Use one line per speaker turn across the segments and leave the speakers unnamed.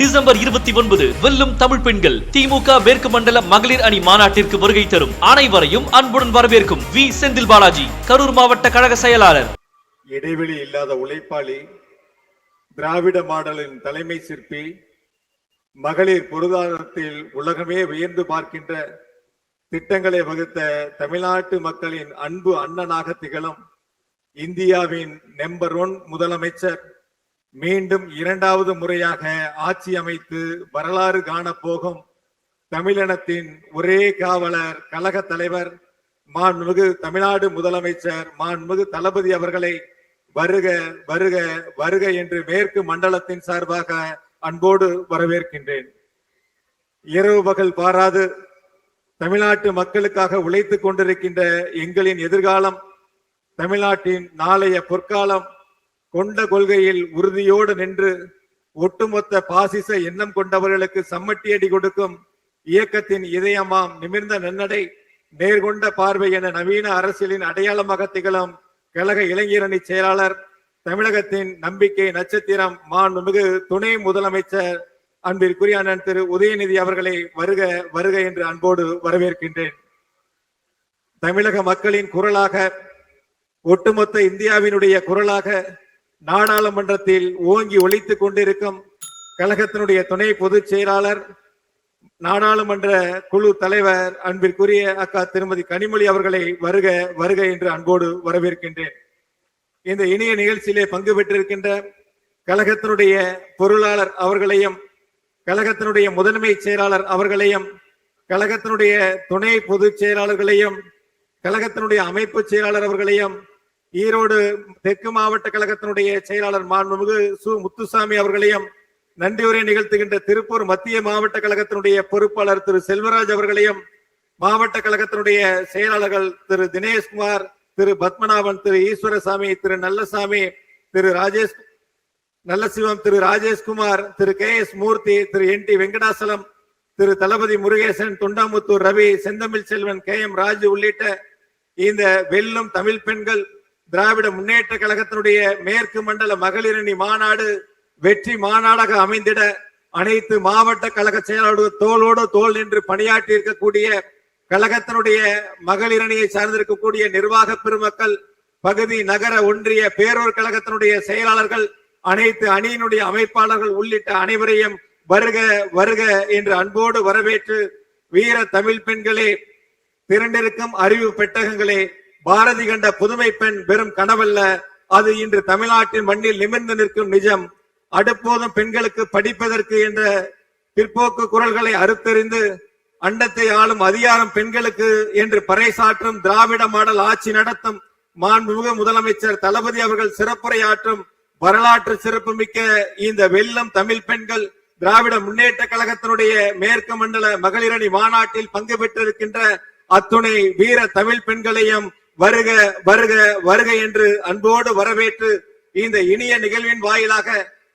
December 29 வெல்லும் தமிழ் பெண்கள் திமுக மேற்கு மண்டல மகளிர் அணி மாநாட்டிற்கு வருகை தரும் அனைவரையும் அன்புடன் வரவேற்கும் வி செந்தில் பாலாஜி, கரூர் மாவட்ட கழக செயலாளர்.
இடைவெளி இல்லாத உழைப்பாளி, திராவிட மாடலின் தலைமை சிற்பி, மகளிர் பொருளாதாரத்தில் உலகமே வியந்து பார்க்கின்ற திட்டங்களை வகுத்த தமிழ்நாட்டு மக்களின் அன்பு அண்ணனாக திகழும் இந்தியாவின் நம்பர் 1 முதலமைச்சர் மீண்டும் 2வது முறையாக ஆட்சி அமைத்து வரலாறு காணப்போகும் தமிழினத்தின் ஒரே காவலர், கழக தலைவர், மாண்புமிகு தமிழ்நாடு முதலமைச்சர் மாண்புமிகு தளபதி அவர்களை வருக வருக வருக என்று மேற்கு மண்டலத்தின் சார்பாக அன்போடு வரவேற்கின்றேன். இரவு பகல் பாராது தமிழ்நாட்டு மக்களுக்காக உழைத்துக் கொண்டிருக்கின்ற எங்களின் எதிர்காலம், தமிழ்நாட்டின் நாளைய பொற்காலம் கொண்ட கொள்கையில் உறுதியோடு நின்று ஒட்டுமொத்த பாசிச எண்ணம் கொண்டவர்களுக்கு சம்மட்டியடி கொடுக்கும் இயக்கத்தின் இதயமாம் நிமிர்ந்த நன்னடை, நேர்கொண்ட பார்வை என நவீன அரசியலின் அடையாளமாக திகழும் கழக இளைஞரணி செயலாளர், தமிழகத்தின் நம்பிக்கை நட்சத்திரம், மாண்புமிகு துணை முதலமைச்சர் அன்பிற்குரிய அண்ணன் திரு உதயநிதி அவர்களை வருக வருக என்று அன்போடு வரவேற்கின்றேன். தமிழக மக்களின் குரலாக, ஒட்டுமொத்த இந்தியாவினுடைய குரலாக நாடாளுமன்றத்தில் ஓங்கி ஒலித்துக் கொண்டிருக்கும் கழகத்தினுடைய துணை பொதுச் செயலாளர், நாடாளுமன்ற குழு தலைவர் அன்பிற்குரிய அக்கா திருமதி கனிமொழி அவர்களை வருக வருக என்று அன்போடு வரவேற்கின்றேன். இந்த இனிய நிகழ்ச்சியிலே பங்கு பெற்றிருக்கின்ற கழகத்தினுடைய பொருளாளர் அவர்களையும், கழகத்தினுடைய முதன்மை செயலாளர் அவர்களையும், கழகத்தினுடைய துணை பொதுச் செயலாளர்களையும், கழகத்தினுடைய அமைப்பு செயலாளர் அவர்களையும், ஈரோடு தெற்கு மாவட்ட கழகத்தினுடைய செயலாளர் மாண்புமிகு சு முத்துசாமி அவர்களையும், நன்றியுரை நிகழ்த்துகின்ற திருப்பூர் மத்திய மாவட்ட கழகத்தினுடைய பொறுப்பாளர் திரு செல்வராஜ் அவர்களையும், மாவட்ட கழகத்தினுடைய செயலாளர்கள் திரு தினேஷ்குமார், திரு பத்மநாபன், திரு ஈஸ்வரசாமி, திரு நல்லசாமி, திரு ராஜேஷ் நல்லசிவம், திரு ராஜேஷ்குமார், திரு கே எஸ் மூர்த்தி, திரு என் டி வெங்கடாசலம், திரு தளபதி முருகேசன், தொண்டாமுத்தூர் ரவி, செந்தமிழ் செல்வன், கே எம் ராஜு உள்ளிட்ட இந்த வெல்லும் தமிழ் பெண்கள் திராவிட முன்னேற்ற கழகத்தினுடைய மேற்கு மண்டல மகளிரணி மாநாடு வெற்றி மாநாடாக அமைந்திட அனைத்து மாவட்ட கழக செயலாளர்கள் தோளோடு தோல் நின்று பணியாற்றி இருக்கக்கூடிய கழகத்தினுடைய மகளிரணியை சார்ந்திருக்கக்கூடிய நிர்வாக பெருமக்கள், பகுதி நகர ஒன்றிய பேரூர் கழகத்தினுடைய செயலாளர்கள், அனைத்து அணியினுடைய அமைப்பாளர்கள் உள்ளிட்ட அனைவரையும் வருக வருக என்று அன்போடு வரவேற்று, வீர தமிழ் பெண்களே, திரண்டிருக்கும் அறிவு பெட்டகங்களே, பாரதி கண்ட புதுமை பெண் வெறும் கனவல்ல, அது இன்று தமிழ்நாட்டின் மண்ணில் நிமிர்ந்து நிற்கும் நிஜம். அடுப்போதும் பெண்களுக்கு படிப்பதற்கு என்ற பிற்போக்கு குரல்களை அறுத்தறிந்து அண்டத்தை ஆளும் அதிகாரம் பெண்களுக்கு என்று பறைசாற்றும் திராவிட மாடல் ஆட்சி நடத்தும் மாண்புமிகு முதலமைச்சர் தளபதி அவர்கள் சிறப்புரையாற்றும் வரலாற்று சிறப்புமிக்க இந்த வெல்லம் தமிழ் பெண்கள் திராவிட முன்னேற்ற கழகத்தினுடைய மேற்கு மண்டல மகளிரணி மாநாட்டில் பங்கு பெற்றிருக்கின்ற அத்துணை வீர தமிழ் பெண்களையும் வருக வருக வருக என்று அன்போடு வரவேற்று, இந்த இனிய நிகழ்வின் வாயிலாக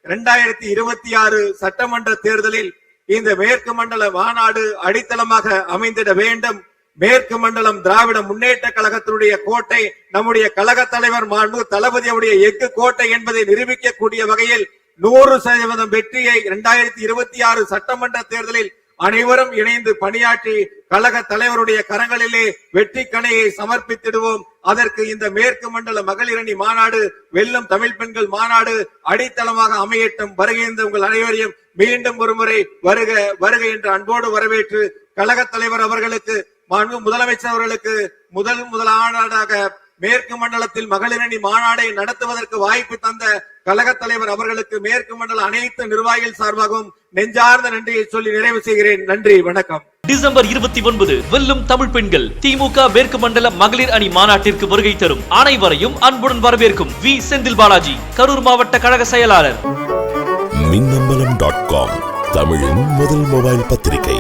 2026 சட்டமன்ற தேர்தலில் இந்த மேற்கு மண்டல மாநாடு அடித்தளமாக அமைந்திட வேண்டும். மேற்கு மண்டலம் திராவிட முன்னேற்ற கழகத்தினுடைய கோட்டை, நம்முடைய கழக தலைவர் மாண்பு தளபதியுடைய எஃகு கோட்டை என்பதை நிரூபிக்கக்கூடிய வகையில் 100% வெற்றியை 2026 சட்டமன்ற தேர்தலில் அனைவரும் இணைந்து பணியாற்றி கழக தலைவருடைய கரங்களிலே வெற்றி கணையை சமர்ப்பித்திடுவோம். அதற்கு இந்த மேற்கு மண்டல மகளிரணி மாநாடு, வெல்லும் தமிழ் பெண்கள் மாநாடு அடித்தளமாக அமையட்டும். வருகின்ற உங்கள் அனைவரையும் மீண்டும் ஒருமுறை வருக வருக என்று அன்போடு வரவேற்று, கழக தலைவர் அவர்களுக்கு, முதலமைச்சர் அவர்களுக்கு முதலாவதாக மேற்கு மண்டலத்தில் மகளிரணி மாநாடை நடத்துவதற்கு வாய்ப்பு தந்த கழக தலைவர் அவர்களுக்கு மேற்கு மண்டல அனைத்து நிர்வாகிகள் சார்பாகவும் நெஞ்சார்ந்த நன்றியை சொல்லி நிறைவு செய்கிறேன். நன்றி, வணக்கம்.
டிசம்பர் 29 வெல்லும் தமிழ் பெண்கள் திமுக மேற்கு மண்டல மகளிர் அணி மாநாட்டிற்கு வருகை தரும் அனைவரையும் அன்புடன் வரவேற்கும் வி செந்தில் பாலாஜி, கரூர் மாவட்ட கழக செயலாளர்.
மின்னம்பலம்.com தமிழின் முதல் மொபைல் பத்திரிகை.